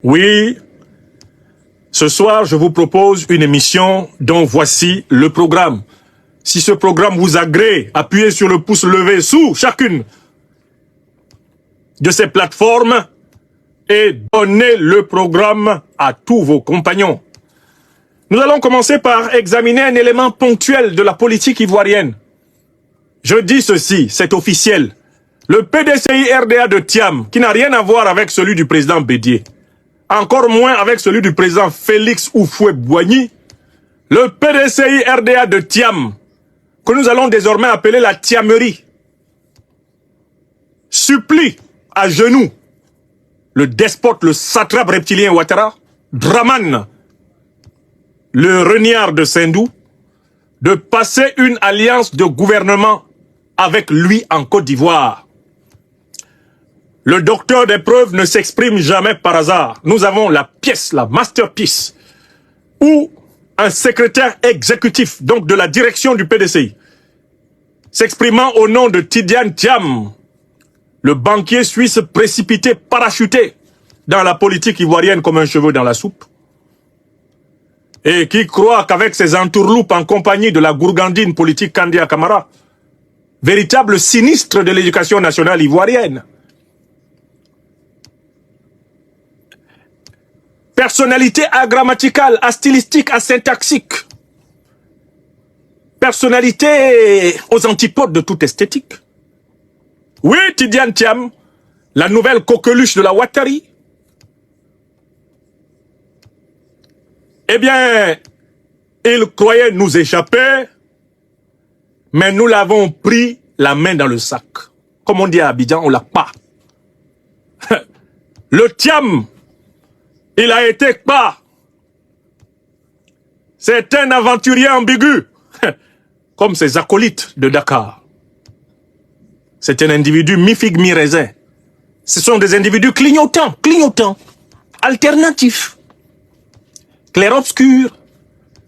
Oui, ce soir, je vous propose une émission dont voici le programme. Si ce programme vous agrée, appuyez sur le pouce levé sous chacune de ces plateformes et donnez le programme à tous vos compagnons. Nous allons commencer par examiner un élément ponctuel de la politique ivoirienne. Je dis ceci, c'est officiel. Le PDCI RDA de Thiam, qui n'a rien à voir avec celui du président Bédié, encore moins avec celui du président Félix Houphouët-Boigny, le PDCI RDA de Thiam, que nous allons désormais appeler la Thiamerie, supplie à genoux le despote, le satrape reptilien Ouattara, Dramane, le reniard de Sendou, de passer une alliance de gouvernement avec lui en Côte d'Ivoire. Le docteur des preuves ne s'exprime jamais par hasard. Nous avons la pièce, la masterpiece, où un secrétaire exécutif, donc de la direction du PDCI, s'exprimant au nom de Tidiane Thiam, le banquier suisse précipité, parachuté dans la politique ivoirienne comme un cheveu dans la soupe, et qui croit qu'avec ses entourloupes en compagnie de la gourgandine politique Kandia Camara, véritable sinistre de l'éducation nationale ivoirienne, personnalité agrammaticale, astylistique, asyntaxique, personnalité aux antipodes de toute esthétique. Oui, Tidiane Thiam, la nouvelle coqueluche de la Ouattari. Eh bien, il croyait nous échapper, mais nous l'avons pris la main dans le sac. Comme on dit à Abidjan, on l'a pas. Le Thiam, il a été pas. C'est un aventurier ambigu, comme ses acolytes de Dakar. C'est un individu mi-figue, mi-raisin. Ce sont des individus clignotants, alternatifs, clair-obscurs.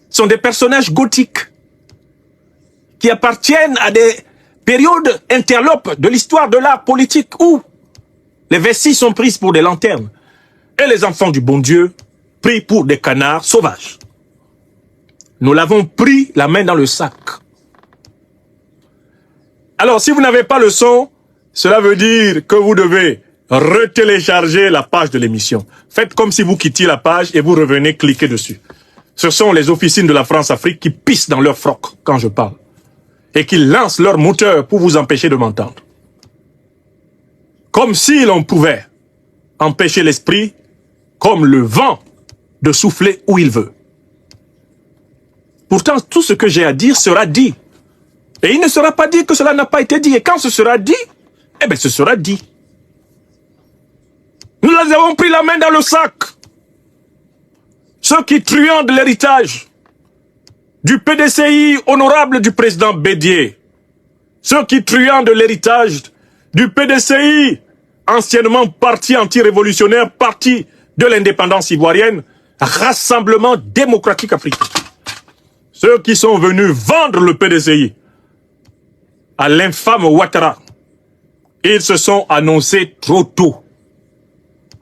Ce sont des personnages gothiques qui appartiennent à des périodes interlopes de l'histoire de l'art politique où les vessies sont prises pour des lanternes et les enfants du bon Dieu pris pour des canards sauvages. Nous l'avons pris la main dans le sac. Alors, si vous n'avez pas le son, cela veut dire que vous devez retélécharger la page de l'émission. Faites comme si vous quittiez la page et vous revenez cliquer dessus. Ce sont les officines de la France-Afrique qui pissent dans leur froc quand je parle et qui lancent leur moteur pour vous empêcher de m'entendre. Comme si l'on pouvait empêcher l'esprit, comme le vent, de souffler où il veut. Pourtant, tout ce que j'ai à dire sera dit. Et il ne sera pas dit que cela n'a pas été dit. Et quand ce sera dit, eh bien, ce sera dit. Nous les avons pris la main dans le sac. Ceux qui truandent l'héritage du PDCI honorable du président Bédié. Ceux qui truandent l'héritage du PDCI, anciennement parti anti-révolutionnaire, parti de l'indépendance ivoirienne, Rassemblement démocratique africain. Ceux qui sont venus vendre le PDCI à l'infâme Ouattara, ils se sont annoncés trop tôt.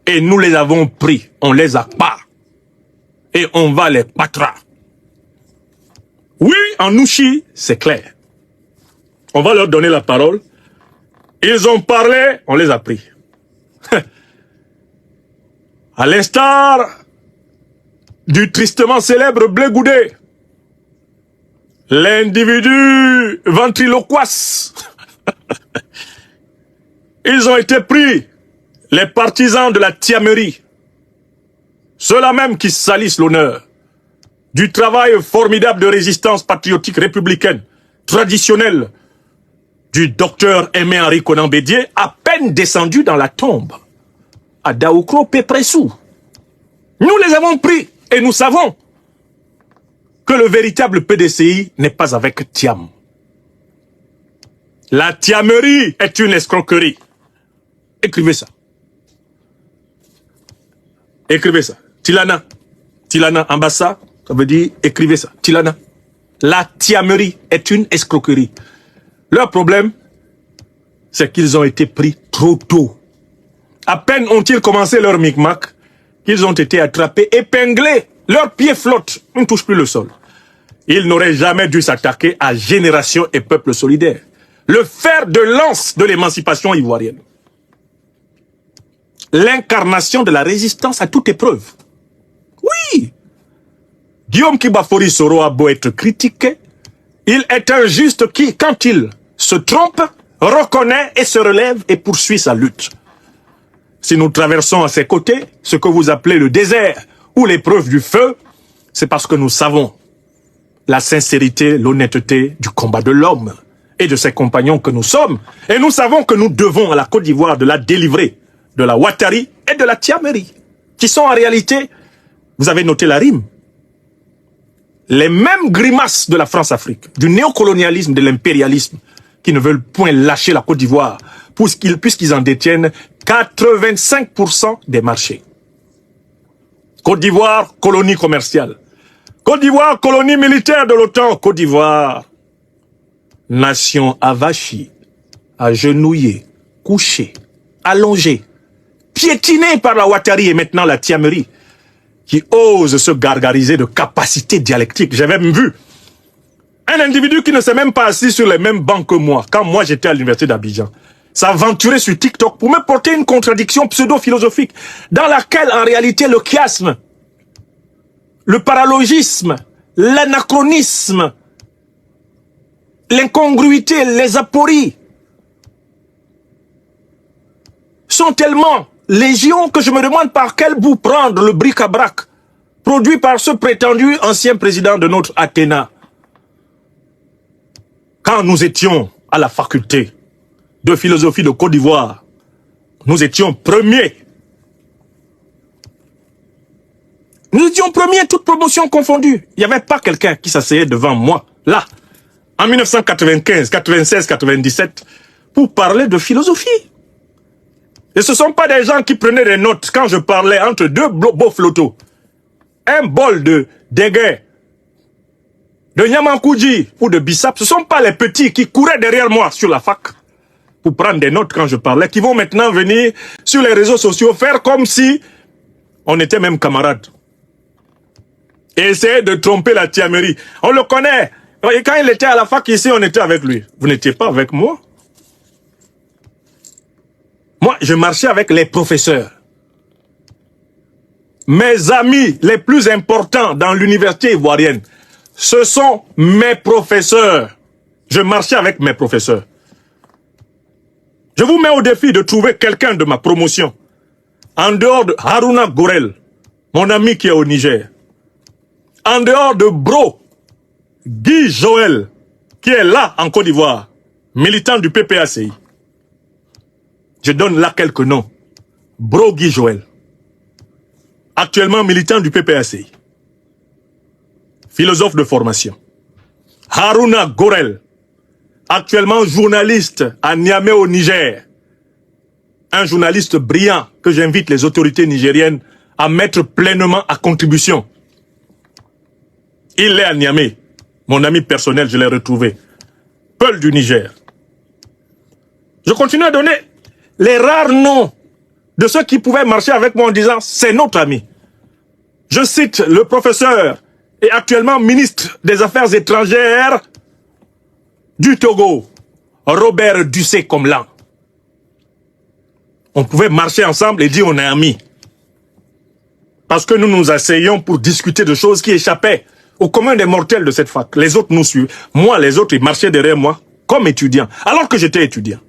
Et nous les avons pris, on les a pas. Et on va les battre. Oui, en Nouchi, c'est clair. On va leur donner la parole. Ils ont parlé, on les a pris. À l'instar du tristement célèbre Blé Goudé, l'individu ventriloquoise. Ils ont été pris, les partisans de la Thiamerie, ceux-là même qui salissent l'honneur du travail formidable de résistance patriotique républicaine, traditionnelle, du docteur Aimé-Henri Konan Bédié, à peine descendu dans la tombe, à Daoukro Pépressou. Nous les avons pris, et nous savons que le véritable PDCI n'est pas avec Thiam. La Thiamerie est une escroquerie. Écrivez ça. Écrivez ça. Tilana. Tilana, ambassade, ça veut dire écrivez ça. Tilana. La Thiamerie est une escroquerie. Leur problème, c'est qu'ils ont été pris trop tôt. À peine ont-ils commencé leur micmac qu'ils ont été attrapés, épinglés, leurs pieds flottent, ils ne touchent plus le sol. Ils n'auraient jamais dû s'attaquer à Génération et Peuple solidaire, le fer de lance de l'émancipation ivoirienne. L'incarnation de la résistance à toute épreuve. Oui. Guillaume Kibafori Soro a beau être critiqué, il est un juste qui, quand il se trompe, reconnaît et se relève et poursuit sa lutte. Si nous traversons à ses côtés ce que vous appelez le désert ou l'épreuve du feu, c'est parce que nous savons la sincérité, l'honnêteté du combat de l'homme et de ses compagnons que nous sommes. Et nous savons que nous devons à la Côte d'Ivoire de la délivrer de la Ouattari et de la Tiameri, qui sont en réalité, vous avez noté la rime, les mêmes grimaces de la France-Afrique, du néocolonialisme, de l'impérialisme, qui ne veulent point lâcher la Côte d'Ivoire, puisqu'ils en détiennent 85% des marchés. Côte d'Ivoire, colonie commerciale. Côte d'Ivoire, colonie militaire de l'OTAN. Côte d'Ivoire, nation avachie, agenouillée, couchée, allongée, piétinée par la Ouattari et maintenant la Tiameri, qui ose se gargariser de capacité dialectique. J'avais même vu un individu qui ne s'est même pas assis sur les mêmes bancs que moi, quand moi j'étais à l'université d'Abidjan, s'aventurer sur TikTok pour me porter une contradiction pseudo-philosophique dans laquelle en réalité le chiasme, le paralogisme, l'anachronisme, l'incongruité, les apories sont tellement légion que je me demande par quel bout prendre le bric-à-brac produit par ce prétendu ancien président de notre Athéna. Quand nous étions à la faculté de philosophie de Côte d'Ivoire, nous étions premiers. Nous étions premiers, toutes promotions confondues. Il n'y avait pas quelqu'un qui s'asseyait devant moi, là, en 1995, 96, 97, pour parler de philosophie. Et ce ne sont pas des gens qui prenaient des notes quand je parlais entre deux beaux flottos. Un bol de déguet, de Nyamankouji ou de Bissap, ce ne sont pas les petits qui couraient derrière moi sur la fac pour prendre des notes quand je parlais, qui vont maintenant venir sur les réseaux sociaux faire comme si on était même camarades. Et essayer de tromper la Tiameri. On le connaît. Et quand il était à la fac ici, on était avec lui. Vous n'étiez pas avec moi. Moi, je marchais avec les professeurs. Mes amis les plus importants dans l'université ivoirienne, ce sont mes professeurs. Je marchais avec mes professeurs. Je vous mets au défi de trouver quelqu'un de ma promotion, en dehors de Haruna Gorel, mon ami qui est au Niger, en dehors de Bro, Guy Joël, qui est là en Côte d'Ivoire, militant du PPACI. Je donne là quelques noms. Bro Guy Joël, actuellement militant du PPACI, philosophe de formation. Haruna Gorel, actuellement journaliste à Niamey au Niger. Un journaliste brillant que j'invite les autorités nigériennes à mettre pleinement à contribution. Il est à Niamey. Mon ami personnel, je l'ai retrouvé. Peul du Niger. Je continue à donner les rares noms de ceux qui pouvaient marcher avec moi en disant, c'est notre ami. Je cite le professeur et actuellement ministre des Affaires étrangères du Togo, Robert Ducé-Comlan. On pouvait marcher ensemble et dire on est amis. Parce que nous nous asseyons pour discuter de choses qui échappaient au commun des mortels de cette fac. Les autres nous suivent. Moi, les autres, ils marchaient derrière moi comme étudiant, alors que j'étais étudiant.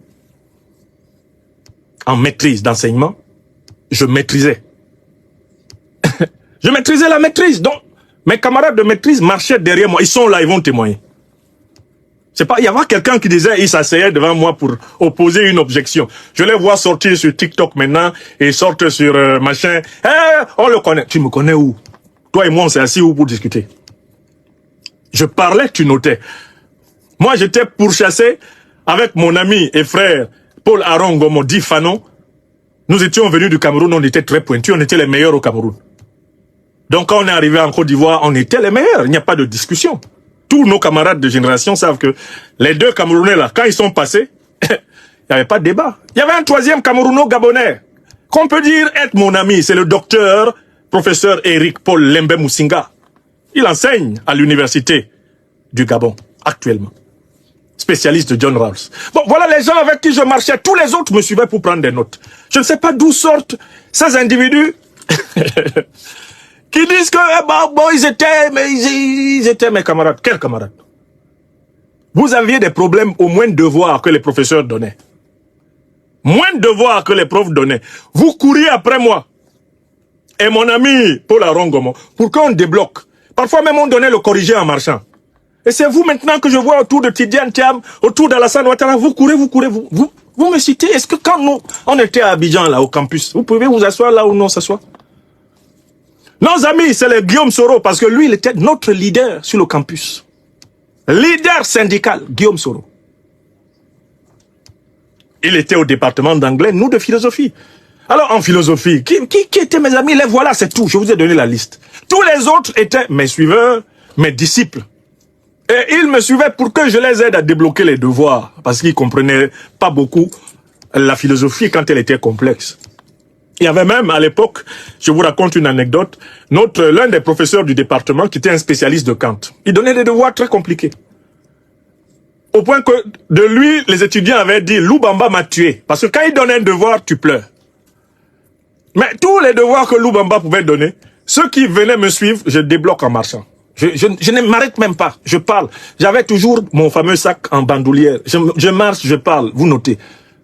En maîtrise d'enseignement, je maîtrisais. Je maîtrisais la maîtrise. Donc, mes camarades de maîtrise marchaient derrière moi. Ils sont là, ils vont témoigner. C'est pas, il y avait quelqu'un qui disait, il s'asseyait devant moi pour opposer une objection. Je les vois sortir sur TikTok maintenant et sortent sur machin. On le connaît. Tu me connais où? Toi et moi, on s'est assis où pour discuter? Je parlais, tu notais. Moi, j'étais pourchassé avec mon ami et frère Paul Aron Gomo, dit Fanon. Nous étions venus du Cameroun, on était très pointus, on était les meilleurs au Cameroun. Donc quand on est arrivé en Côte d'Ivoire, on était les meilleurs, il n'y a pas de discussion. Tous nos camarades de génération savent que les deux Camerounais là, quand ils sont passés, il n'y avait pas de débat. Il y avait un troisième Camerouno-Gabonais, qu'on peut dire être mon ami, c'est le docteur, professeur Eric Paul Lembe Musinga. Il enseigne à l'université du Gabon, actuellement. Spécialiste de John Rawls. Bon, voilà les gens avec qui je marchais. Tous les autres me suivaient pour prendre des notes. Je ne sais pas d'où sortent ces individus qui disent que ils étaient mes camarades. Quels camarades? Vous aviez des problèmes au moins de devoirs que les professeurs donnaient. Moins de devoirs que les profs donnaient. Vous couriez après moi. Et mon ami Paul Arongomo, pour qu'on débloque. Parfois même on donnait le corrigé en marchant. Et c'est vous maintenant que je vois autour de Tidiane Thiam, autour d'Alassane Ouattara, vous courez, vous me citez. Est-ce que quand nous, on était à Abidjan, là, au campus, vous pouvez vous asseoir là où non s'asseoir? Nos amis, c'est le Guillaume Soro, parce que lui, il était notre leader sur le campus. Leader syndical, Guillaume Soro. Il était au département d'anglais, nous de philosophie. Alors, en philosophie, qui étaient mes amis? Les voilà, c'est tout. Je vous ai donné la liste. Tous les autres étaient mes suiveurs, mes disciples. Et ils me suivaient pour que je les aide à débloquer les devoirs. Parce qu'ils ne comprenaient pas beaucoup la philosophie quand elle était complexe. Il y avait même, à l'époque, je vous raconte une anecdote, l'un des professeurs du département qui était un spécialiste de Kant. Il donnait des devoirs très compliqués. Au point que de lui, les étudiants avaient dit, Loubamba m'a tué. Parce que quand il donnait un devoir, tu pleures. Mais tous les devoirs que Loubamba pouvait donner, ceux qui venaient me suivre, je débloque en marchant. Je ne m'arrête même pas, je parle. J'avais toujours mon fameux sac en bandoulière. Je marche, je parle, vous notez.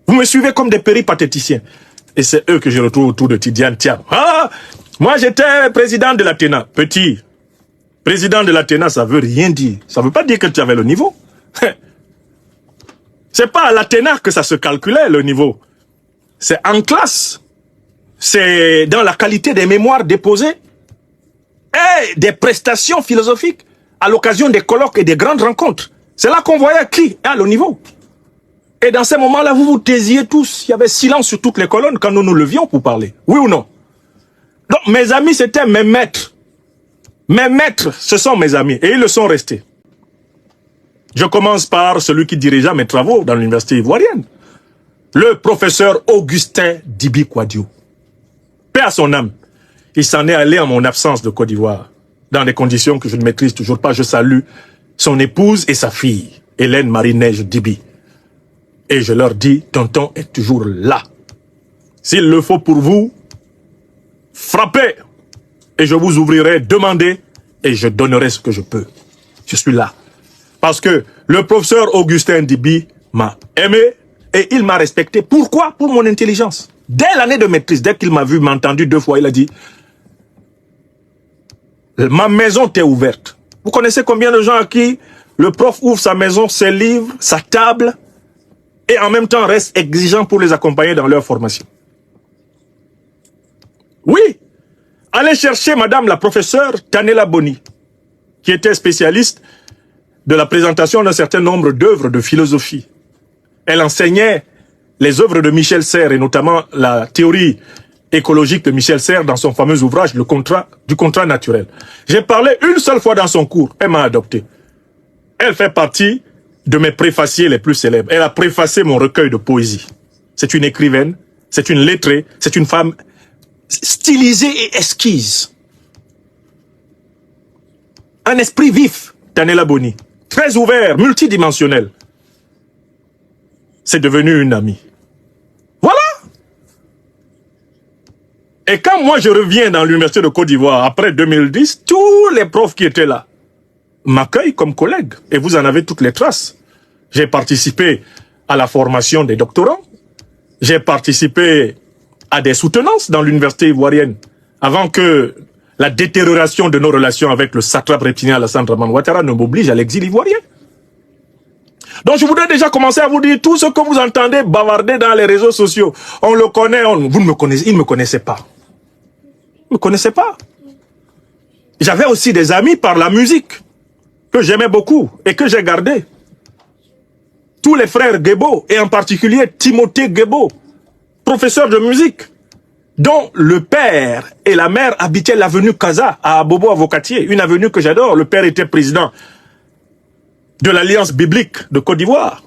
Vous me suivez comme des péripatéticiens. Et c'est eux que je retrouve autour de Tidiane Thiam. Ah, moi j'étais président de l'Athéna. Petit, président de l'Athéna, ça veut rien dire. Ça veut pas dire que tu avais le niveau. C'est pas à l'Athéna que ça se calculait, le niveau. C'est en classe. C'est dans la qualité des mémoires déposées et des prestations philosophiques à l'occasion des colloques et des grandes rencontres. C'est là qu'on voyait qui a le niveau. Et dans ces moments-là, vous vous taisiez tous. Il y avait silence sur toutes les colonnes quand nous nous levions pour parler. Oui ou non? Donc mes amis, c'était mes maîtres. Mes maîtres, ce sont mes amis. Et ils le sont restés. Je commence par celui qui dirigea mes travaux dans l'université ivoirienne. Le professeur Augustin Dibi Kwadio. Paix à son âme. Il s'en est allé en mon absence de Côte d'Ivoire. Dans des conditions que je ne maîtrise toujours pas. Je salue son épouse et sa fille, Hélène Marie-Neige Dibi. Et je leur dis, tonton est toujours là. S'il le faut pour vous, frappez. Et je vous ouvrirai, demandez, et je donnerai ce que je peux. Je suis là. Parce que le professeur Augustin Dibi m'a aimé et il m'a respecté. Pourquoi? Pour mon intelligence. Dès l'année de maîtrise, dès qu'il m'a vu, m'a entendu 2 fois, il a dit, ma maison t'est ouverte. Vous connaissez combien de gens à qui le prof ouvre sa maison, ses livres, sa table, et en même temps reste exigeant pour les accompagner dans leur formation? Oui. Allez chercher madame la professeure Tanela Boni, qui était spécialiste de la présentation d'un certain nombre d'œuvres de philosophie. Elle enseignait les œuvres de Michel Serres, et notamment la théorie écologique de Michel Serres dans son fameux ouvrage, du contrat naturel. J'ai parlé une seule fois dans son cours, elle m'a adopté. Elle fait partie de mes préfaciers les plus célèbres. Elle a préfacé mon recueil de poésie. C'est une écrivaine, c'est une lettrée, c'est une femme stylisée et esquisse. Un esprit vif, Tanela Boni. Très ouvert, multidimensionnel. C'est devenu une amie. Voilà. Et quand moi je reviens dans l'université de Côte d'Ivoire, après 2010, tous les profs qui étaient là m'accueillent comme collègue. Et vous en avez toutes les traces. J'ai participé à la formation des doctorants. J'ai participé à des soutenances dans l'université ivoirienne avant que la détérioration de nos relations avec le satrape reptilien Alassane Dramane Ouattara ne m'oblige à l'exil ivoirien. Donc je voudrais déjà commencer à vous dire tout ce que vous entendez bavarder dans les réseaux sociaux. On le connaît, vous ne me connaissez, ils ne me connaissaient pas. Ils ne me connaissaient pas. J'avais aussi des amis par la musique que j'aimais beaucoup et que j'ai gardé. Tous les frères Guébo, et en particulier Timothée Guébo, professeur de musique, dont le père et la mère habitaient l'avenue Kaza à Abobo Avocatier, une avenue que j'adore. Le père était président de l'Alliance biblique de Côte d'Ivoire.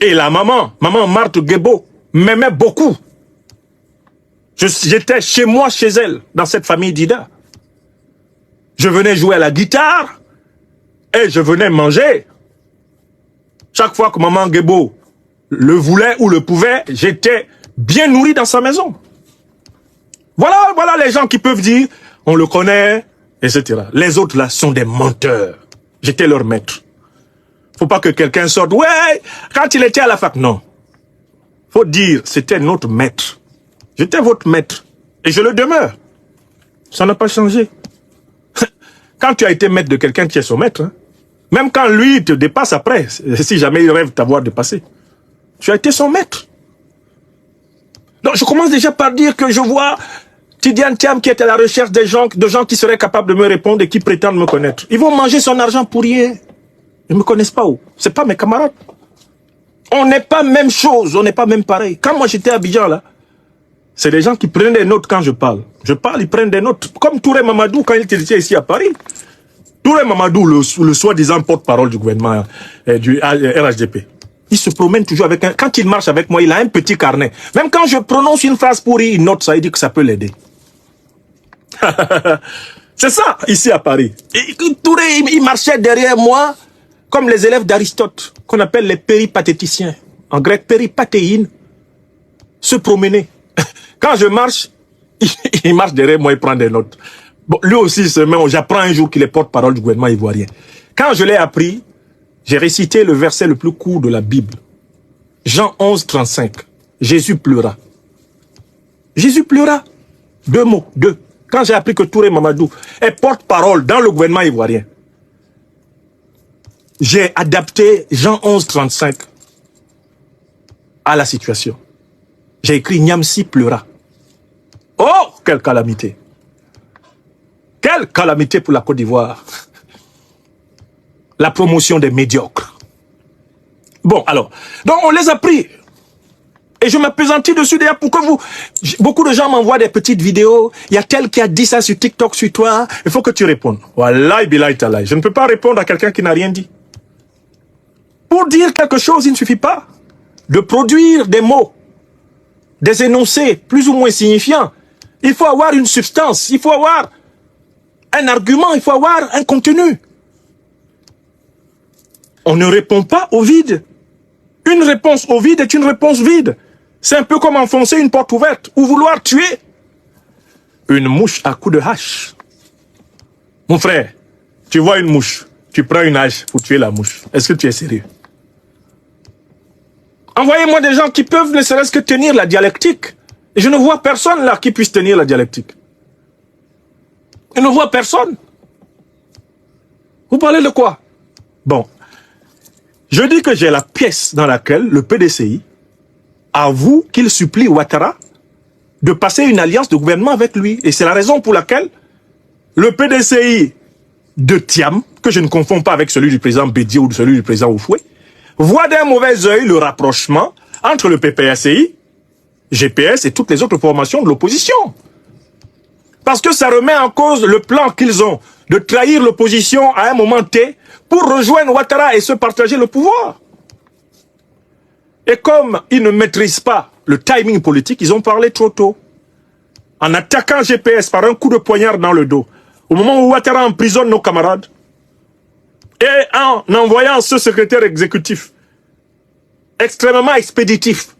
Et la maman Marthe Guébo, m'aimait beaucoup. J'étais chez moi, chez elle, dans cette famille d'Ida. Je venais jouer à la guitare et je venais manger. Chaque fois que maman Guébo le voulait ou le pouvait, j'étais bien nourri dans sa maison. Voilà les gens qui peuvent dire, on le connaît, etc. Les autres là sont des menteurs. J'étais leur maître. Faut pas que quelqu'un sorte, ouais, quand il était à la fac, non. Faut dire, c'était notre maître. J'étais votre maître. Et je le demeure. Ça n'a pas changé. Quand tu as été maître de quelqu'un, tu es son maître. Hein. Même quand lui il te dépasse après, si jamais il rêve t'avoir dépassé. Tu as été son maître. Donc je commence déjà par dire que je vois Tidiane Thiam qui est à la recherche de gens qui seraient capables de me répondre et qui prétendent me connaître. Ils vont manger son argent pour rien. Ils ne me connaissent pas où. C'est pas mes camarades. On n'est pas même chose, on n'est pas même pareil. Quand moi j'étais à Abidjan là, c'est des gens qui prennent des notes quand je parle. Je parle, ils prennent des notes. Comme Touré Mamadou quand il était ici à Paris. Touré Mamadou, le soi-disant porte-parole du gouvernement du RHDP. Il se promène toujours avec un... Quand il marche avec moi, il a un petit carnet. Même quand je prononce une phrase pourrie, il note ça, il dit que ça peut l'aider. C'est ça, ici à Paris. Et Touré, il marchait derrière moi comme les élèves d'Aristote, qu'on appelle les péripatéticiens. En grec, péripatéine, se promener. Quand je marche, il marche derrière moi, il prend des notes. Bon, lui aussi, j'apprends un jour qu'il est porte-parole du gouvernement ivoirien. Quand je l'ai appris, j'ai récité le verset le plus court de la Bible. Jean 11, 35. Jésus pleura. Jésus pleura. 2 mots, 2. Quand j'ai appris que Touré Mamadou est porte-parole dans le gouvernement ivoirien, j'ai adapté Jean 11, 35 à la situation. J'ai écrit Niamsi pleura. Oh, quelle calamité. Quelle calamité pour la Côte d'Ivoire. La promotion des médiocres. Bon, alors, donc on les a pris. Et je m'appesantis dessus d'ailleurs pour que vous... Beaucoup de gens m'envoient des petites vidéos. Il y a tel qui a dit ça sur TikTok sur toi. Il faut que tu répondes. Wallahi billahi talahi. Je ne peux pas répondre à quelqu'un qui n'a rien dit. Pour dire quelque chose, il ne suffit pas de produire des mots, des énoncés plus ou moins signifiants. Il faut avoir une substance, il faut avoir un argument, il faut avoir un contenu. On ne répond pas au vide. Une réponse au vide est une réponse vide. C'est un peu comme enfoncer une porte ouverte ou vouloir tuer une mouche à coups de hache. Mon frère, tu vois une mouche, tu prends une hache pour tuer la mouche. Est-ce que tu es sérieux? Envoyez-moi des gens qui peuvent ne serait-ce que tenir la dialectique. Et je ne vois personne là qui puisse tenir la dialectique. Je ne vois personne. Vous parlez de quoi? Bon. Je dis que j'ai la pièce dans laquelle le PDCI avoue qu'il supplie Ouattara de passer une alliance de gouvernement avec lui. Et c'est la raison pour laquelle le PDCI de Thiam, que je ne confonds pas avec celui du président Bédié ou de celui du président Oufoué, voit d'un mauvais œil le rapprochement entre le PPACI, GPS et toutes les autres formations de l'opposition. Parce que ça remet en cause le plan qu'ils ont de trahir l'opposition à un moment T pour rejoindre Ouattara et se partager le pouvoir. Et comme ils ne maîtrisent pas le timing politique, ils ont parlé trop tôt. En attaquant GPS par un coup de poignard dans le dos, au moment où Ouattara emprisonne nos camarades, et en envoyant ce secrétaire exécutif extrêmement expéditif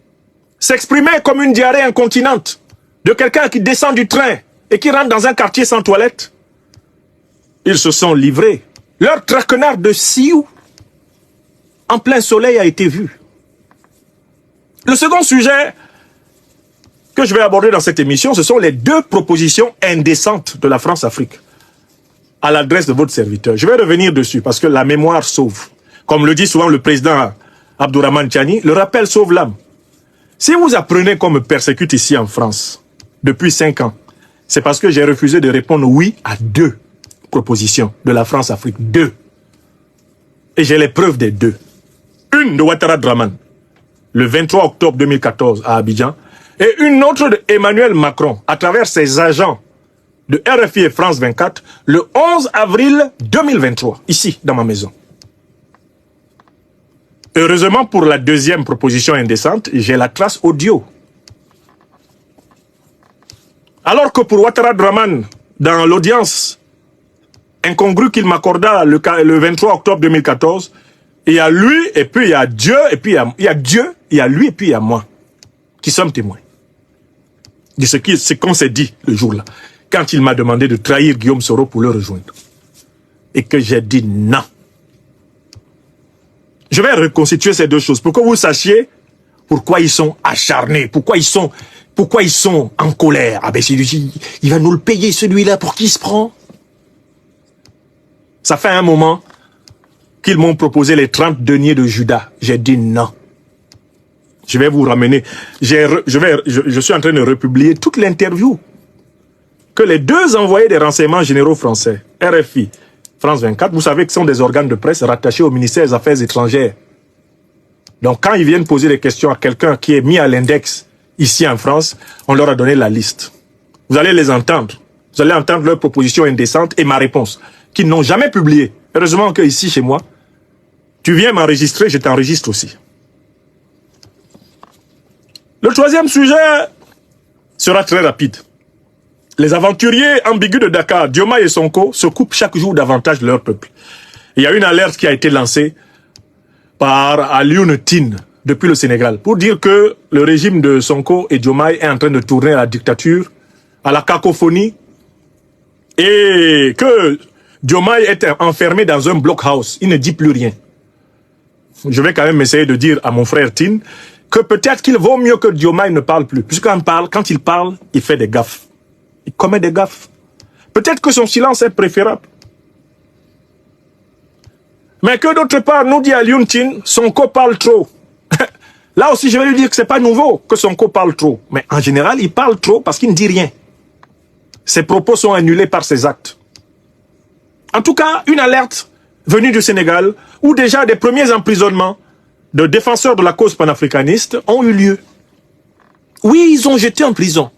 s'exprimer comme une diarrhée incontinente de quelqu'un qui descend du train et qui rentre dans un quartier sans toilette, ils se sont livrés. Leur traquenard de Sioux en plein soleil a été vu. Le second sujet que je vais aborder dans cette émission, ce sont les 2 propositions indécentes de la France-Afrique à l'adresse de votre serviteur. Je vais revenir dessus parce que la mémoire sauve. Comme le dit souvent le président Abdourahmane Tiani, le rappel sauve l'âme. Si vous apprenez qu'on me persécute ici en France depuis 5 ans, c'est parce que j'ai refusé de répondre oui à 2 propositions de la France-Afrique. 2. Et j'ai les preuves des 2. Une de Ouattara Draman, le 23 octobre 2014 à Abidjan, et une autre de Emmanuel Macron, à travers ses agents de RFI et France 24, le 11 avril 2023, ici, dans ma maison. Heureusement pour la 2e proposition indécente, j'ai la trace audio. Alors que pour Ouattara Draman, dans l'audience incongrue qu'il m'accorda le 23 octobre 2014, il y a lui, et puis il y a Dieu, et puis il y a Dieu, il y a lui, et puis il y a moi, qui sommes témoins de ce qu'on s'est dit le jour-là, quand il m'a demandé de trahir Guillaume Soro pour le rejoindre. Et que j'ai dit non. Je vais reconstituer ces deux choses pour que vous sachiez pourquoi ils sont acharnés, pourquoi ils sont en colère. Ah ben il va nous le payer celui-là, pour qui il se prend? Ça fait un moment qu'ils m'ont proposé les 30 deniers de Judas. J'ai dit non. Je vais vous ramener. Je suis en train de republier toute l'interview que les deux envoyés des renseignements généraux français, RFI, France 24, vous savez que ce sont des organes de presse rattachés au ministère des Affaires étrangères. Donc quand ils viennent poser des questions à quelqu'un qui est mis à l'index ici en France, on leur a donné la liste. Vous allez les entendre. Vous allez entendre leurs propositions indécentes et ma réponse, qu'ils n'ont jamais publiée. Heureusement que ici, chez moi, tu viens m'enregistrer, je t'enregistre aussi. Le troisième sujet sera très rapide. Les aventuriers ambigus de Dakar, Diomaye et Sonko, se coupent chaque jour davantage de leur peuple. Il y a une alerte qui a été lancée par Alioune Tine depuis le Sénégal pour dire que le régime de Sonko et Diomaye est en train de tourner à la dictature, à la cacophonie, et que Diomaye est enfermé dans un blockhouse. Il ne dit plus rien. Je vais quand même essayer de dire à mon frère Tine que peut-être qu'il vaut mieux que Diomaye ne parle plus. Puisqu'il parle, quand il parle, il fait des gaffes. Il commet des gaffes. Peut-être que son silence est préférable. Mais que d'autre part, nous dit Alioune Tine, Sonko parle trop. Là aussi, je vais lui dire que c'est pas nouveau que Sonko parle trop. Mais en général, il parle trop parce qu'il ne dit rien. Ses propos sont annulés par ses actes. En tout cas, une alerte venue du Sénégal, où déjà des premiers emprisonnements de défenseurs de la cause panafricaniste ont eu lieu. Oui, ils ont jeté en prison.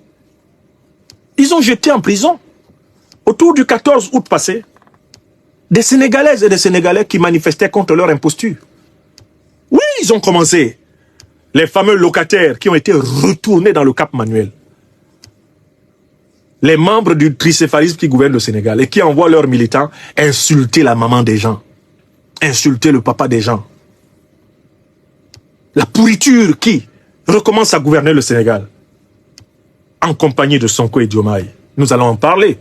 Ils ont jeté en prison, autour du 14 août passé, des Sénégalaises et des Sénégalais qui manifestaient contre leur imposture. Oui, ils ont commencé. Les fameux locataires qui ont été retournés dans le Cap Manuel. Les membres du tricéphalisme qui gouverne le Sénégal et qui envoient leurs militants insulter la maman des gens, insulter le papa des gens. La pourriture qui recommence à gouverner le Sénégal, en compagnie de Sonko et Diomaye. Nous allons en parler.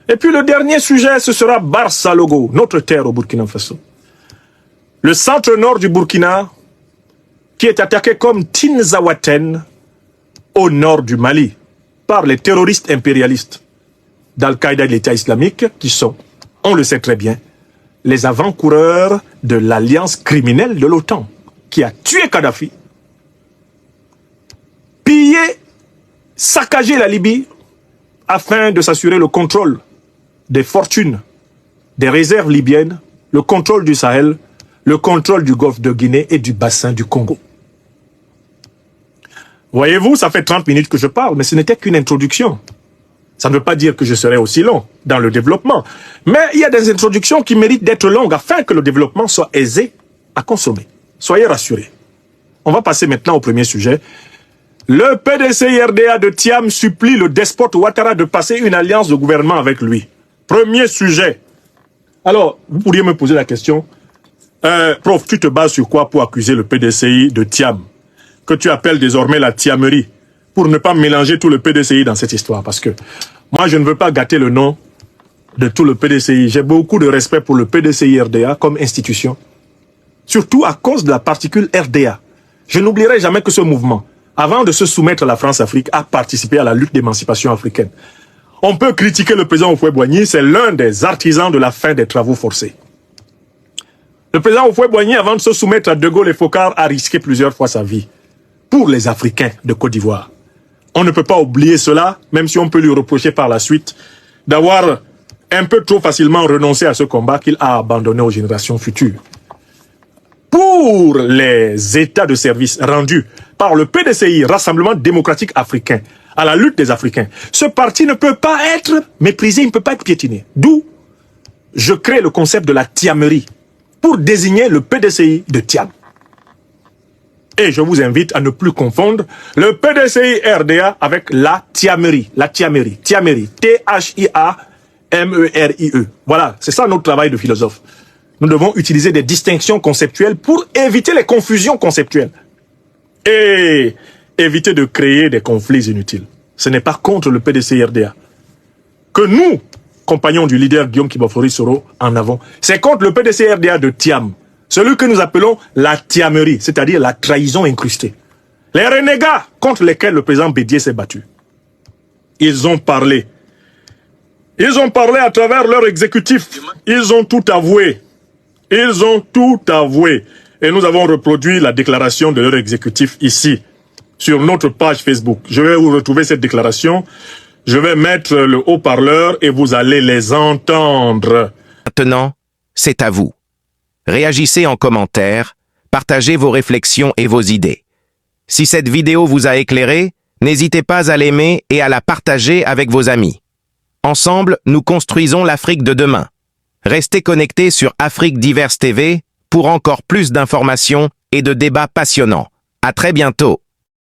Et puis le dernier sujet, ce sera Barça Logo, notre terre au Burkina Faso. Le centre-nord du Burkina, qui est attaqué comme Tinzaouaten, au nord du Mali, par les terroristes impérialistes d'Al-Qaïda et de l'État islamique, qui sont, on le sait très bien, les avant-coureurs de l'alliance criminelle de l'OTAN, qui a tué Kadhafi, pillé, saccagé la Libye, afin de s'assurer le contrôle des fortunes, des réserves libyennes, le contrôle du Sahel, le contrôle du golfe de Guinée et du bassin du Congo. Voyez-vous, ça fait 30 minutes que je parle, mais ce n'était qu'une introduction. Ça ne veut pas dire que je serai aussi long dans le développement. Mais il y a des introductions qui méritent d'être longues afin que le développement soit aisé à consommer. Soyez rassurés. On va passer maintenant au premier sujet. Le PDCI-RDA de Thiam supplie le despote Ouattara de passer une alliance de gouvernement avec lui. Premier sujet. Alors, vous pourriez me poser la question, prof, tu te bases sur quoi pour accuser le PDCI de Thiam, que tu appelles désormais la Thiamerie, pour ne pas mélanger tout le PDCI dans cette histoire? Parce que moi, je ne veux pas gâter le nom de tout le PDCI. J'ai beaucoup de respect pour le PDCI-RDA comme institution, surtout à cause de la particule RDA. Je n'oublierai jamais que ce mouvement, avant de se soumettre à la France-Afrique, a participé à la lutte d'émancipation africaine. On peut critiquer le président Houphouët-Boigny, c'est l'un des artisans de la fin des travaux forcés. Le président Houphouët-Boigny, avant de se soumettre à De Gaulle et Foccart, a risqué plusieurs fois sa vie pour les Africains de Côte d'Ivoire. On ne peut pas oublier cela, même si on peut lui reprocher par la suite d'avoir un peu trop facilement renoncé à ce combat qu'il a abandonné aux générations futures. Pour les états de service rendus par le PDCI, Rassemblement démocratique africain, à la lutte des Africains, ce parti ne peut pas être méprisé, il ne peut pas être piétiné. D'où je crée le concept de la Thiamerie pour désigner le PDCI de Thiam. Et je vous invite à ne plus confondre le PDCI RDA avec la Tiamerie. La Tiamerie. Tiamerie. T-H-I-A-M-E-R-I-E. Voilà, c'est ça notre travail de philosophe. Nous devons utiliser des distinctions conceptuelles pour éviter les confusions conceptuelles. Et éviter de créer des conflits inutiles. Ce n'est pas contre le PDCI RDA que nous, compagnons du leader Guillaume Kibafori Soro, en avant. C'est contre le PDCI RDA de Tiam. Celui que nous appelons la Tiamerie, c'est-à-dire la trahison incrustée. Les renégats contre lesquels le président Bédié s'est battu. Ils ont parlé. Ils ont parlé à travers leur exécutif. Ils ont tout avoué. Ils ont tout avoué. Et nous avons reproduit la déclaration de leur exécutif ici, sur notre page Facebook. Je vais vous retrouver cette déclaration. Je vais mettre le haut-parleur et vous allez les entendre. Maintenant, c'est à vous. Réagissez en commentaire, partagez vos réflexions et vos idées. Si cette vidéo vous a éclairé, n'hésitez pas à l'aimer et à la partager avec vos amis. Ensemble, nous construisons l'Afrique de demain. Restez connectés sur Afrique Diverse TV pour encore plus d'informations et de débats passionnants. À très bientôt.